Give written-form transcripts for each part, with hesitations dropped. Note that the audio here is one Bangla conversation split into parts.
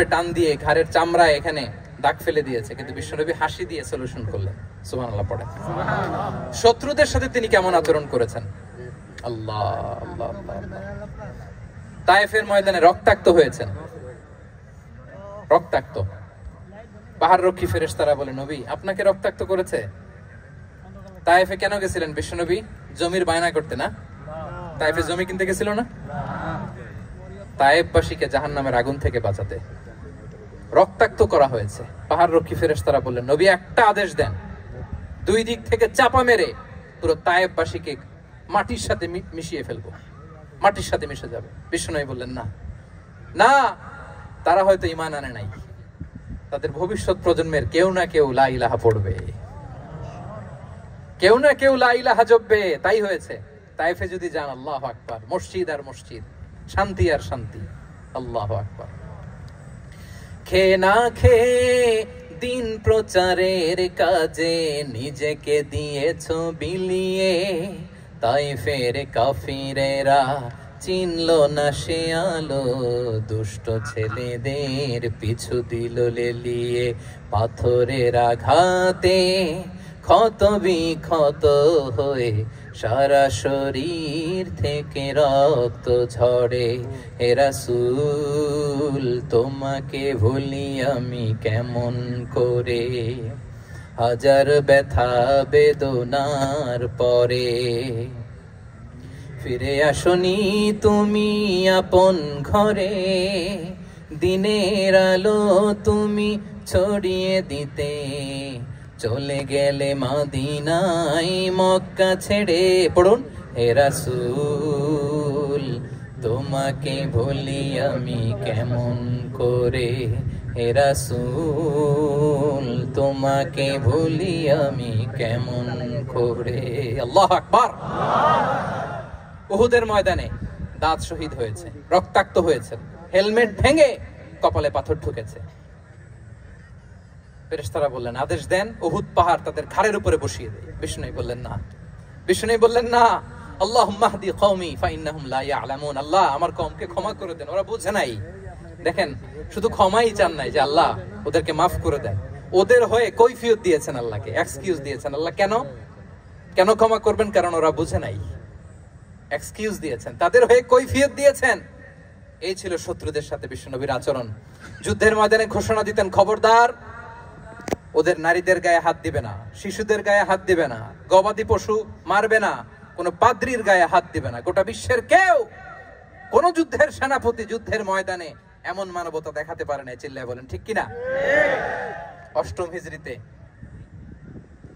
টান দিয়ে ঘাড়ের চামড়া এখানে দাগ ফেলে দিয়েছে, কিন্তু বিশ্বনবী হাসি দিয়ে সলিউশন করলেন। সুবহানাল্লাহ পড়ে। শত্রুদের সাথে তিনি কেমন আচরণ করেছেন? আল্লাহ আল্লাহ আল্লাহ। তায়েফের ময়দানে রক্তাক্ত হয়েছেন, রক্তাক্ত। পাহাড় রক্ষী ফেরেশতারা বলে, নবী আপনাকে রক্তাক্ত করেছে? তায়েফে কেন গেছিলেন বিশ্বনবী? জমির বায়না করতে না? তায়েফে জমি কিনতে গেছিল না? তায়েফবাসীকে জাহান্নামের আগুন থেকে বাঁচাতে রক্তাক্ত করা হয়েছে। পাহাড় রক্ষী ফেরেশতারা বললেন, নবী একটা আদেশ দেন, দুই দিক থেকে চাপা মেরে পুরো তায়েফবাসীকে মাটির সাথে মিশিয়ে ফেলবো, মাটির সাথে মিশে যাবে। বিশ্বনবী বললেন, না না, তারা হয়তো ঈমান আনে নাই, তাদের ভবিষ্যৎ প্রজন্মের কেউ না কেউ লা ইলাহা পড়বে, কেউ না কেউ লা ইলাহা জপবে। তাই হয়েছে। তায়েফে যদি যান, আল্লাহু আকবার, মসজিদ আর মসজিদ, শান্তি আর শান্তি। আল্লাহু আকবার। খেয়ে না খেয়ে দিন প্রচারের কাজে নিজেকে দিয়েছ বিলিয়ে, তায়েফের কাফিরেরা চিনল না সে আলো, দুষ্ট ছেলেদের পিছু দিল লেলিয়ে। পাথরের আঘাতে ক্ষত বিক্ষত হয়ে সারা শরীর থেকে রক্ত ঝরে। হে রাসূল তোমাকে ভুলি আমি কেমন করে, হাজার ব্যথা বেদনার পরে। ফিরে আসনি তুমি আপন ঘরে, দিনের আলো তুমি ছড়িয়ে দিতে। চলে গেলে মদিনায় মক্কা ছেড়ে। পড়ুন, হে রাসূল তোমাকে ভুলি আমি কেমন করে, হে রাসূল তোমাকে ভুলি আমি কেমন করে। আল্লাহু আকবার। উহুদের ময়দানে দাঁত শহীদ হয়েছে, রক্তাক্ত হয়েছে, হেলমেট ভেঙে কপালে পাথর ঢুকেছে। ফেরেশতারা বললেন, আদেশ দেন উহুদ পাহাড় তাদের ঘাড়ের উপরে বসিয়ে দেয়। বিষ্ণু বললেন না, বিষ্ণু বললেন না। আল্লাহুম্মা হদি কওমি ফাইন্নাহুম লা ইয়ালামুন। আল্লাহ আমার কওমকে ক্ষমা করে দেন, ওরা বুঝে নাই। দেখেন, শুধু ক্ষমাই চান নাই যে আল্লাহ ওদেরকে মাফ করে দেন, ওদের হয়ে কৈফিয়ত দিয়েছেন আল্লাহকে, এক্সকিউজ দিয়েছেন। আল্লাহ কেন কেন ক্ষমা করবেন? কারণ ওরা বুঝে নাই। এক্সকিউজ দিয়েছেন, তাদের হয়ে কৈফিয়ত দিয়েছেন। এই ছিল শত্রুদের সাথে বিশ্বনবীর আচরণ। যুদ্ধের ময়দানে ঘোষণা দিতেন, খবরদার ওদের নারীদের গায়ে হাত দিবে না, শিশুদের গায়ে হাত দিবে না, গবাদি পশু মারবে না, কোন পাদ্রীর গায়ে হাত দিবে না। গোটা বিশ্বের কেউ, কোন যুদ্ধের সেনাপতি যুদ্ধের ময়দানে এমন মানবতা দেখাতে পারে না। চিল্লায় বলেন ঠিক কিনা? অষ্টম হিজরিতে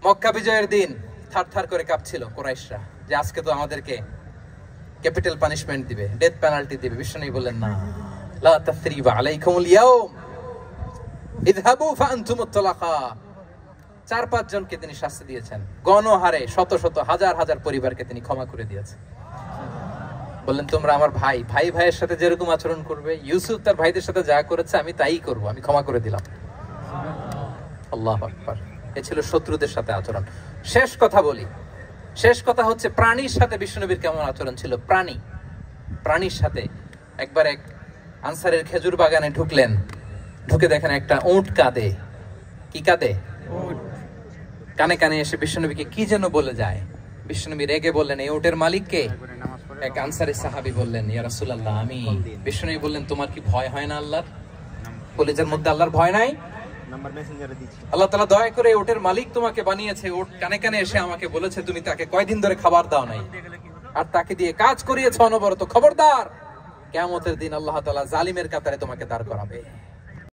মক্কা বিজয়ের দিন থারথার করে কাঁপছিল কুরাইশরা যে আজকে তো আমাদেরকে ক্যাপিটাল পানিশমেন্ট দিবে, ডেথ পেনাল্টি দিবে। বিশ্বনবী বললেন, না, লা তাসরিবা আলাইকুমুল ইয়াউম ইযহাবু ফাআনতুমুত তালাকা। 4-5 জনকে তিনি শাস্তি দিয়েছেন, গণহারে শত শত হাজার হাজার পরিবারকে তিনি ক্ষমা করে দিয়েছেন। বললেন, তোমরা আমার ভাই, ভাই ভাইয়ের সাথে যেরকম আচরণ করবে, ইউসুফ তার ভাইদের সাথে যা করেছে আমি তাই করব, আমি ক্ষমা করে দিলাম। আল্লাহু আকবার। এ ছিল শত্রুদের সাথে আচরণ। শেষ কথা বলি, শেষ কথা হচ্ছে প্রাণীর সাথে বিশ্বনবীর কেমন আচরণ ছিল। প্রাণীর সাথে একবার এক আনসারের খেজুর বাগানে ঢুকলেন, ঢুকে দেখেন একটা উট কাঁদে। কি কাঁদে? কানে কানে এসে বিশ্বনবীকে কি যেন বলে যায়। বিশ্বনবী রেগে বললেন, এই উটের মালিক কে? এক আনসারী সাহাবী বললেন, ইয়া রাসূলুল্লাহ আমি। বিশ্বনবী বললেন, তোমার কি ভয় হয় না আল্লাহর? কলিজার মধ্যে আল্লাহর ভয় নাই? আল্লাহ তাআলা দয়া করে উটের মালিক তোমাকে বানিয়েছে, উট কানে কানে এসে আমাকে বলেছে তুমি তাকে কয়দিন ধরে খাবার দাও নাই, আর তাকে দিয়ে কাজ করিয়েছ অনবরত। খবরদার, কিয়ামতের দিন আল্লাহ তাআলা জালিমের কাতারে তোমাকে দাঁড় করাবে।